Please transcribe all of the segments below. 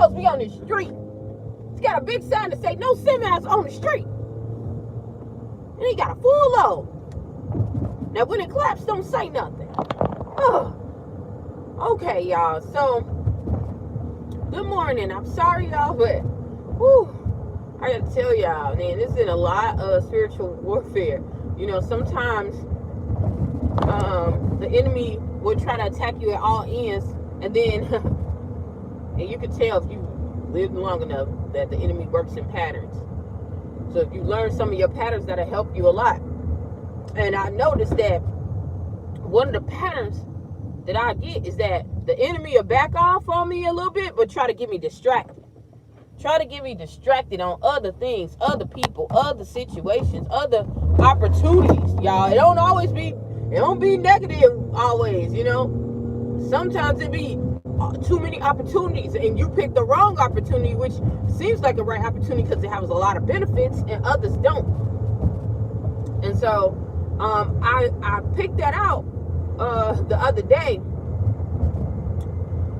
supposed to be on the street. It's got a big sign that say no semis on the street. And he got a full load. Now when it claps, don't say nothing. Oh. Okay, y'all. So, good morning. I'm sorry, y'all, but whew, I gotta tell y'all, man, this is in a lot of spiritual warfare. You know, sometimes the enemy will try to attack you at all ends, and then and you can tell if you live long enough that the enemy works in patterns. So if you learn some of your patterns, that'll help you a lot. And I noticed that one of the patterns that I get is that the enemy will back off on me a little bit, but try to get me distracted. Try to get me distracted on other things, other people, other situations, other opportunities. Y'all, it don't be negative always, you know. Sometimes it be too many opportunities, and you pick the wrong opportunity, which seems like a right opportunity because it has a lot of benefits, and others don't. And so, I picked that out the other day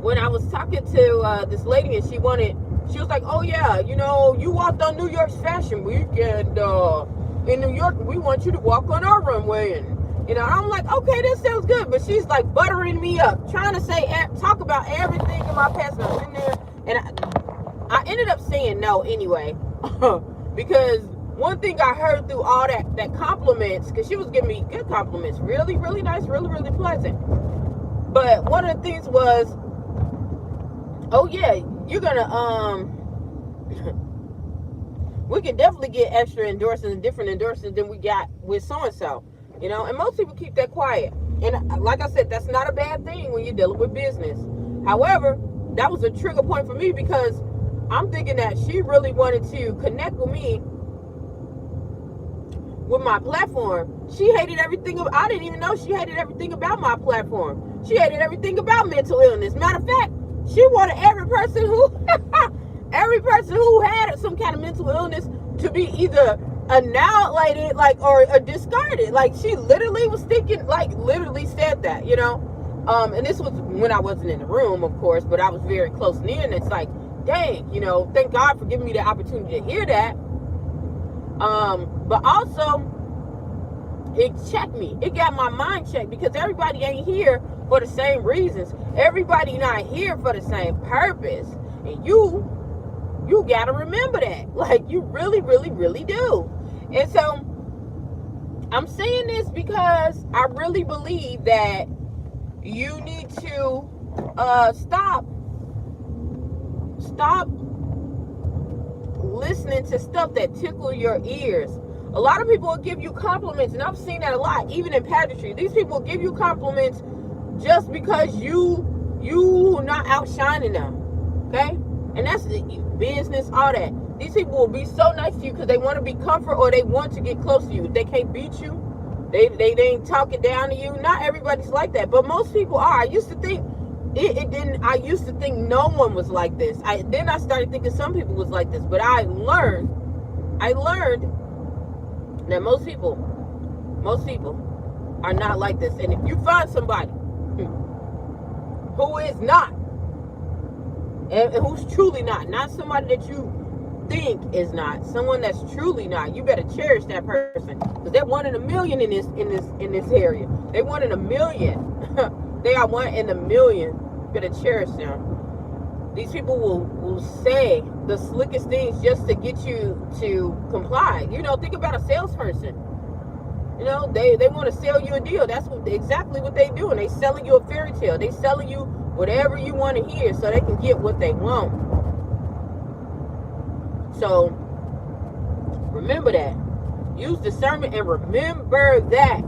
when I was talking to this lady, and she was like, oh yeah, you know, you walked on New York's Fashion Week, and in New York, we want you to walk on our runway. And, you know, I'm like, okay, this sounds good. But she's like buttering me up, trying to talk about everything in my past. And I was in there, and I ended up saying no anyway. Because one thing I heard through all that compliments, because she was giving me good compliments, really, really nice, really, really pleasant. But one of the things was, oh yeah, you're gonna we can definitely get extra endorsements and different endorsements than we got with so and so, you know. And most people keep that quiet. And like I said, that's not a bad thing when you're dealing with business. However, that was a trigger point for me because I'm thinking that she really wanted to connect with me with my platform. She hated everything. I didn't even know she hated everything about my platform. She hated everything about mental illness. Matter of fact, she wanted every person who had some kind of mental illness to be either annihilated, or discarded. Like, she literally was thinking, literally said that, you know. And this was when I wasn't in the room, of course, but I was very close near, and it's like, dang, you know, thank God for giving me the opportunity to hear that. But also, it checked me. It got my mind checked, because everybody ain't here for the same reasons. Everybody not here for the same purpose. And you gotta remember that. Like, you really, really, really do. And so, I'm saying this because I really believe that you need to stop listening to stuff that tickle your ears. A lot of people will give you compliments, and I've seen that a lot, even in pageantry. These people will give you compliments just because you not outshining them, okay? And that's business, all that. These people will be so nice to you because they want to be comfort, or they want to get close to you. They can't beat you. They ain't talking down to you. Not everybody's like that, but most people are. I used to think I used to think no one was like this. Then I started thinking some people was like this, but I learned that most people are not like this. And if you find somebody who is not, and who's truly not somebody that you think is not, someone that's truly not, you better cherish that person, because they're 1 in a million in this area. They 1 in a million. They are 1 in a million. You better cherish them. These people will say the slickest things just to get you to comply. You know, think about a salesperson. You know, they want to sell you a deal. That's exactly what they do. And they selling you a fairy tale. They selling you whatever you want to hear so they can get what they want. So, remember that. Use discernment and remember that.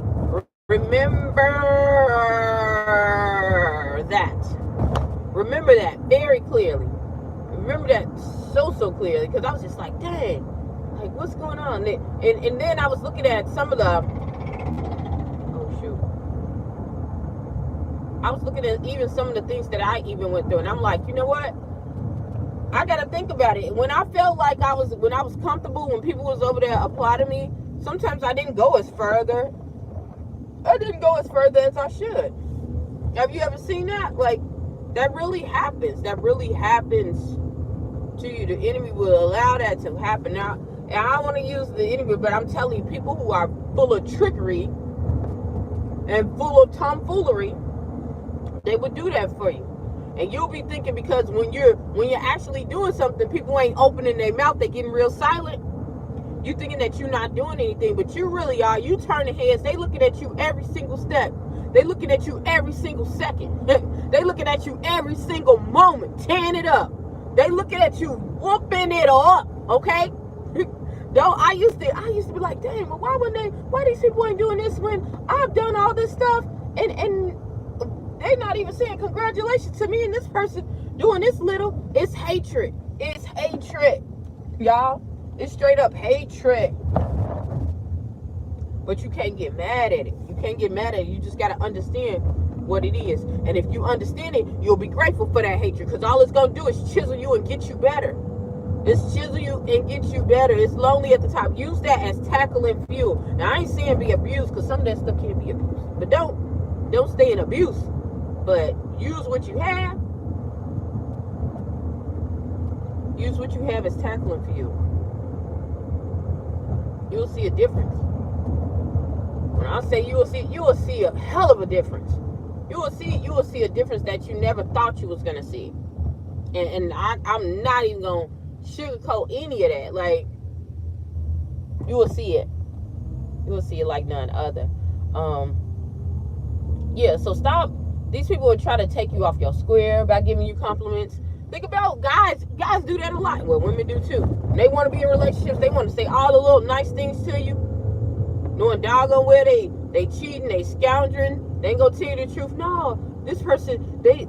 Remember that very clearly. Remember that so clearly, because I was just like, dang, like, what's going on? And then I was looking at some of the, I was looking at even some of the things that I even went through, and I'm like, you know what? I gotta think about it. When I felt like when I was comfortable, when people was over there applauding me, sometimes I didn't go as further. I didn't go as further as I should. Have you ever seen that? Like, that really happens. That really happens to you. The enemy will allow that to happen. Now, and I don't want to use the enemy, but I'm telling you, people who are full of trickery and full of tomfoolery, they would do that for you. And you'll be thinking, because when you're actually doing something, people ain't opening their mouth, they getting real silent. You thinking that you're not doing anything, but you really are. You turning heads. They looking at you every single step. They looking at you every single second. They looking at you every single moment, tearing it up. They looking at you whooping it up. Okay? I used to be like, dang, but why these people ain't doing this when I've done all this stuff, and they not even saying congratulations to me and this person doing this little. It's hatred. It's hatred, y'all. It's straight up hatred. But you can't get mad at it. You can't get mad at it. You just got to understand what it is. And if you understand it, you'll be grateful for that hatred, because all it's going to do is chisel you and get you better. It's chisel you and get you better. It's lonely at the top. Use that as tackling fuel. Now, I ain't saying be abused, because some of that stuff can't be abused. But don't stay in abuse. But use what you have. Use what you have as tackling fuel. You'll see a difference. When I say you will see a hell of a difference. You will see a difference that you never thought you was gonna see. And I'm not even gonna sugarcoat any of that. Like, you will see it. You will see it like none other. Yeah, so stop. These people will try to take you off your square by giving you compliments. Think about guys. Guys do that a lot. Well, women do too. They want to be in relationships. They want to say all the little nice things to you, knowing doggone where they cheating, they scoundering. They ain't gonna tell you the truth. No, this person, they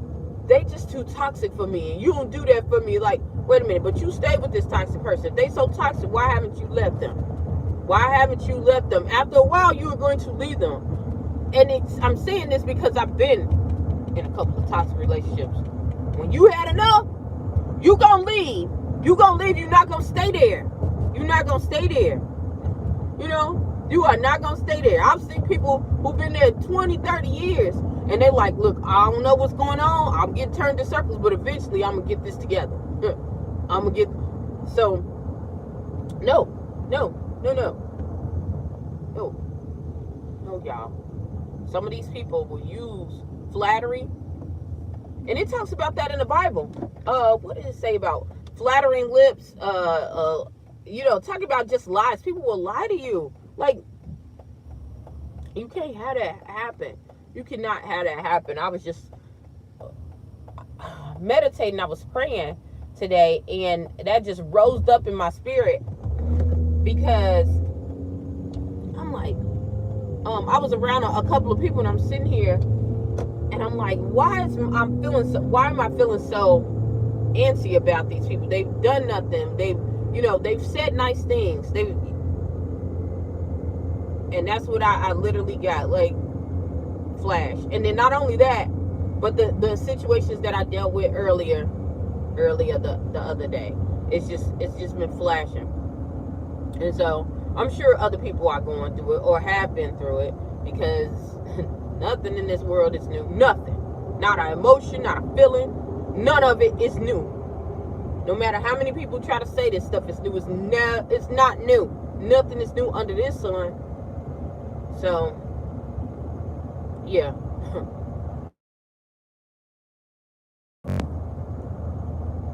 just too toxic for me, and you don't do that for me. Like, wait a minute, but you stay with this toxic person. If they so toxic, why haven't you left them? Why haven't you left them? After a while, you are going to leave them. And I'm saying this because I've been in a couple of toxic relationships. When you had enough, you gonna leave. You gonna leave. You're not gonna stay there. You're not gonna stay there. You know, you are not gonna stay there. I've seen people who've been there 20, 30 years, and they're like, look, I don't know what's going on. I'm getting turned in circles, but eventually I'm gonna get this together. I'm gonna get. So, no, y'all. Some of these people will use flattery. And it talks about that in the Bible. What did it say about flattering lips? Talking about just lies. People will lie to you. Like, you can't have that happen. You cannot have that happen. I was just meditating. I was praying today, and that just rose up in my spirit, because I'm like, I was around a couple of people, and I'm sitting here, and I'm like, why am I feeling so antsy about these people? They've done nothing. They've said nice things. And that's what I literally got, like, flash. And then not only that, but the situations that I dealt with earlier the other day. It's just been flashing. And so I'm sure other people are going through it or have been through it, because nothing in this world is new. Nothing. Not an emotion, not a feeling. None of it is new. No matter how many people try to say this stuff is new, it's not new. Nothing is new under this sun. So, yeah.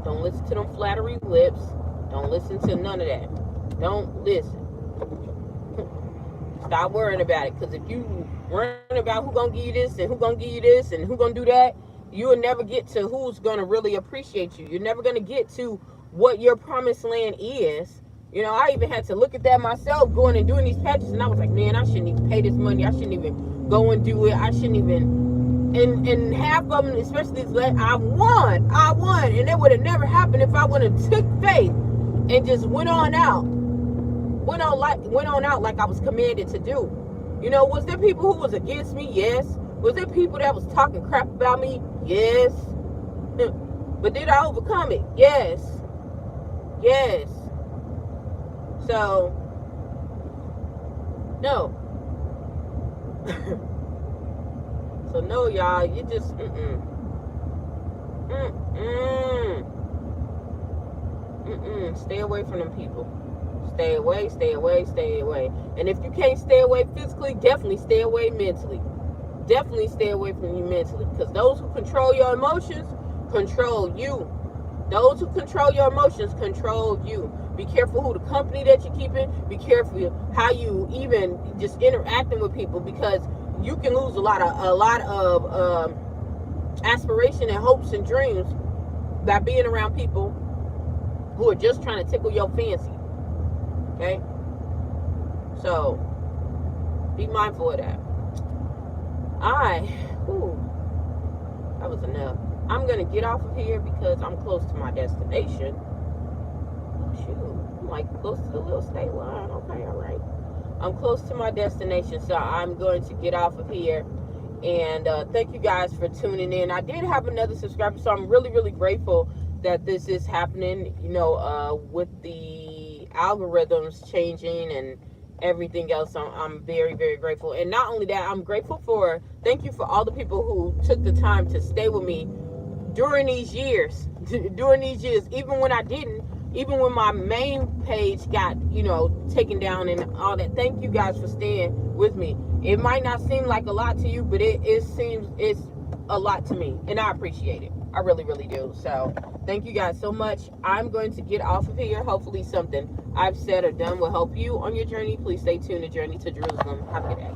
Don't listen to them flattery lips. Don't listen to none of that. Don't listen. Stop worrying about it. Because if you worrying about who gonna give you this and who gonna give you this and who gonna do that, you will never get to who's gonna really appreciate you. You're never gonna get to what your promised land is. You know, I even had to look at that myself, going and doing these patches, and I was like, man, I shouldn't even pay this money. I shouldn't even go and do it. I shouldn't even. And half of them, especially this, I won, and it would have never happened if I would have took faith and just went on out like I was commanded to do. You know, was there people who was against me? Yes. Was there people that was talking crap about me? Yes. But did I overcome it? Yes. So, no. So no, y'all, you just Stay away from them people. Stay away, stay away, stay away. And if you can't stay away physically, definitely stay away mentally. Definitely stay away from you mentally. Because those who control your emotions control you. Those who control your emotions control you. Be careful who the company that you're keeping. Be careful how you even just interacting with people, because you can lose a lot of aspiration and hopes and dreams by being around people who are just trying to tickle your fancy. Okay? So be mindful of that. That was enough. I'm gonna get off of here because I'm close to my destination. Oh shoot, I'm like close to the little state line. Okay, all right. I'm close to my destination, so I'm going to get off of here. And thank you guys for tuning in. I did have another subscriber, so I'm really, really grateful that this is happening. You know, with the algorithms changing and everything else, I'm very, very grateful. And not only that, I'm grateful for, thank you for all the people who took the time to stay with me during these years, even when I didn't, even when my main page got, you know, taken down and all that. Thank you guys for staying with me. It might not seem like a lot to you, but it seems it's a lot to me, and I appreciate it. I really, really do. So thank you guys so much. I'm going to get off of here. Hopefully something I've said or done will help you on your journey. Please stay tuned to Journey to Jerusalem. Have a good day.